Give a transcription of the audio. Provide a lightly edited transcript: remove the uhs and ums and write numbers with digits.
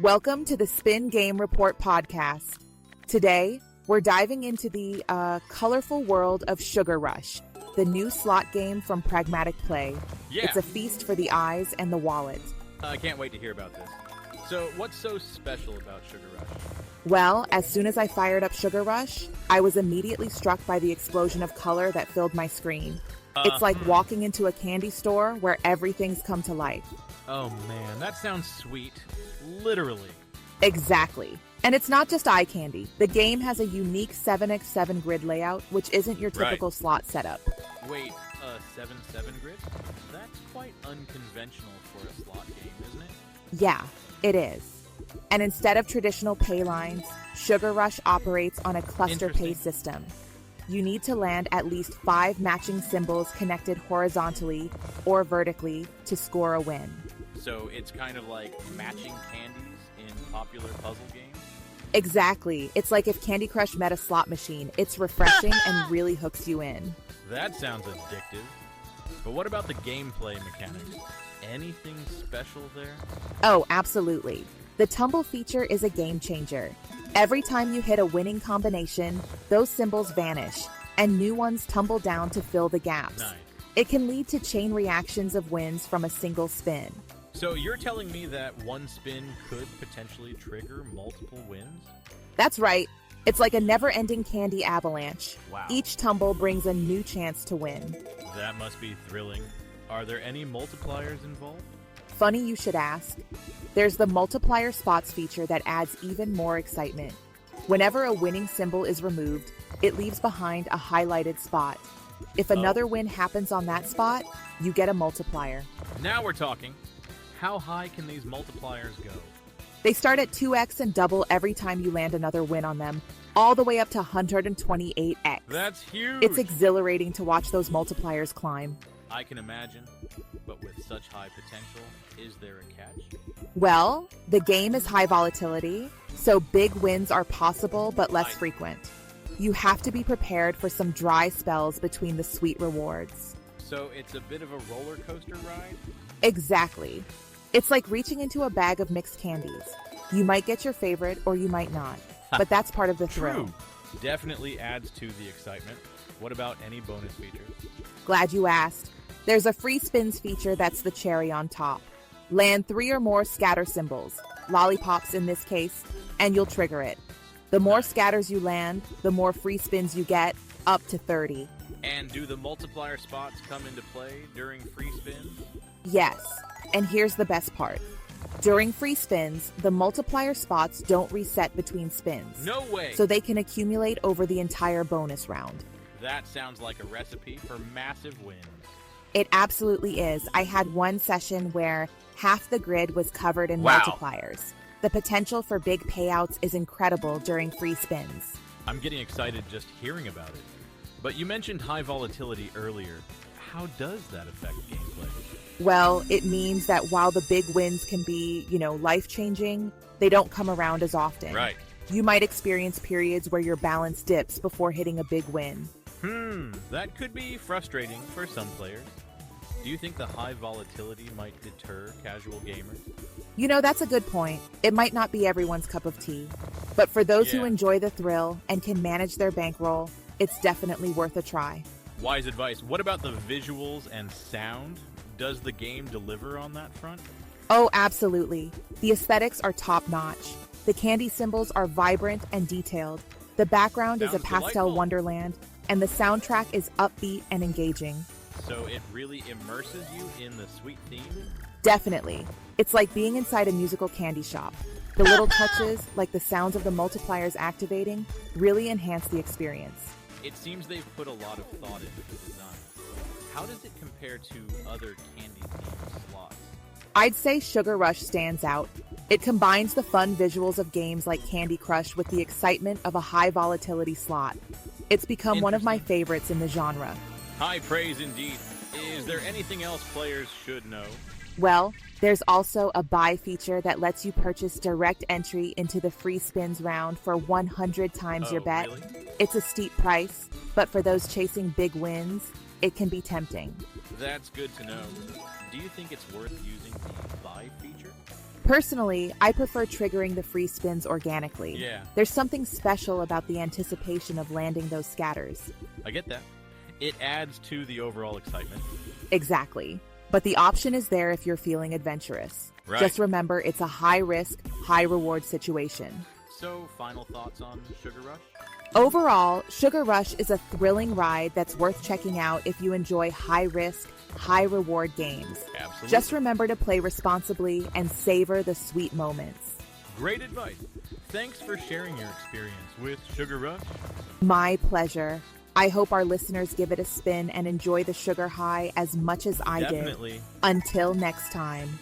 Welcome to the Spin Game Report podcast. Today, we're diving into the colorful world of Sugar Rush, the new slot game from Pragmatic Play. Yeah. It's a feast for the eyes and the wallet. I can't wait to hear about this. So, what's so special about Sugar Rush? Well, as soon as I fired up Sugar Rush, I was immediately struck by the explosion of color that filled my screen. It's like walking into a candy store where everything's come to life. Oh man, that sounds sweet. Literally. Exactly. And it's not just eye candy. The game has a unique 7x7 grid layout, which isn't your typical slot setup. Wait, 7-7 grid? That's quite unconventional for a slot game, isn't it? Yeah, it is. And instead of traditional pay lines, Sugar Rush operates on a cluster pay system. You need to land at least 5 matching symbols connected horizontally or vertically to score a win. So it's kind of like matching candies in popular puzzle games? Exactly. It's like if Candy Crush met a slot machine. It's refreshing and really hooks you in. That sounds addictive. But what about the gameplay mechanics? Anything special there? Oh, absolutely. The tumble feature is a game changer. Every time you hit a winning combination, those symbols vanish, and new ones tumble down to fill the gaps. Nice. It can lead to chain reactions of wins from a single spin. So you're telling me that one spin could potentially trigger multiple wins? That's right. It's like a never-ending candy avalanche. Wow. Each tumble brings a new chance to win. That must be thrilling. Are there any multipliers involved? Funny you should ask. There's the multiplier spots feature that adds even more excitement. Whenever a winning symbol is removed, it leaves behind a highlighted spot. If another win happens on that spot, you get a multiplier. Now we're talking. How high can these multipliers go? They start at 2x and double every time you land another win on them, all the way up to 128x. That's huge! It's exhilarating to watch those multipliers climb. I can imagine, but with such high potential, is there a catch? Well, the game is high volatility, so big wins are possible but less frequent. You have to be prepared for some dry spells between the sweet rewards. So it's a bit of a roller coaster ride? Exactly. It's like reaching into a bag of mixed candies. You might get your favorite or you might not, but that's part of the thrill. True. Definitely adds to the excitement. What about any bonus features? Glad you asked. There's a free spins feature that's the cherry on top. Land 3 or more scatter symbols, lollipops in this case, and you'll trigger it. The more scatters you land, the more free spins you get, up to 30. And do the multiplier spots come into play during free spins? Yes, and here's the best part. During free spins, the multiplier spots don't reset between spins. No way! So they can accumulate over the entire bonus round. That sounds like a recipe for massive wins. It absolutely is. I had one session where half the grid was covered in multipliers. The potential for big payouts is incredible during free spins. I'm getting excited just hearing about it. But you mentioned high volatility earlier. How does that affect gameplay? Well, it means that while the big wins can be, life-changing, they don't come around as often. Right. You might experience periods where your balance dips before hitting a big win. That could be frustrating for some players. Do you think the high volatility might deter casual gamers? That's a good point. It might not be everyone's cup of tea. But for those who enjoy the thrill and can manage their bankroll, it's definitely worth a try. Wise advice. What about the visuals and sound? Does the game deliver on that front? Oh, absolutely. The aesthetics are top-notch. The candy symbols are vibrant and detailed. The background is a pastel wonderland, and the soundtrack is upbeat and engaging. So it really immerses you in the sweet theme? Definitely. It's like being inside a musical candy shop. The little touches, like the sounds of the multipliers activating, really enhance the experience. It seems they've put a lot of thought into the design. How does it compare to other candy-themed slots? I'd say Sugar Rush stands out. It combines the fun visuals of games like Candy Crush with the excitement of a high-volatility slot. It's become one of my favorites in the genre. High praise indeed. Is there anything else players should know? Well, there's also a buy feature that lets you purchase direct entry into the free spins round for 100 times your bet. Really? It's a steep price, but for those chasing big wins, it can be tempting. That's good to know. Do you think it's worth using the buy feature? Personally, I prefer triggering the free spins organically. Yeah. There's something special about the anticipation of landing those scatters. I get that. It adds to the overall excitement. Exactly. But the option is there if you're feeling adventurous. Right. Just remember, it's a high-risk, high-reward situation. So, final thoughts on Sugar Rush? Overall, Sugar Rush is a thrilling ride that's worth checking out if you enjoy high-risk, high-reward games. Absolutely. Just remember to play responsibly and savor the sweet moments. Great advice. Thanks for sharing your experience with Sugar Rush. My pleasure. I hope our listeners give it a spin and enjoy the sugar high as much as I did. Definitely. Until next time.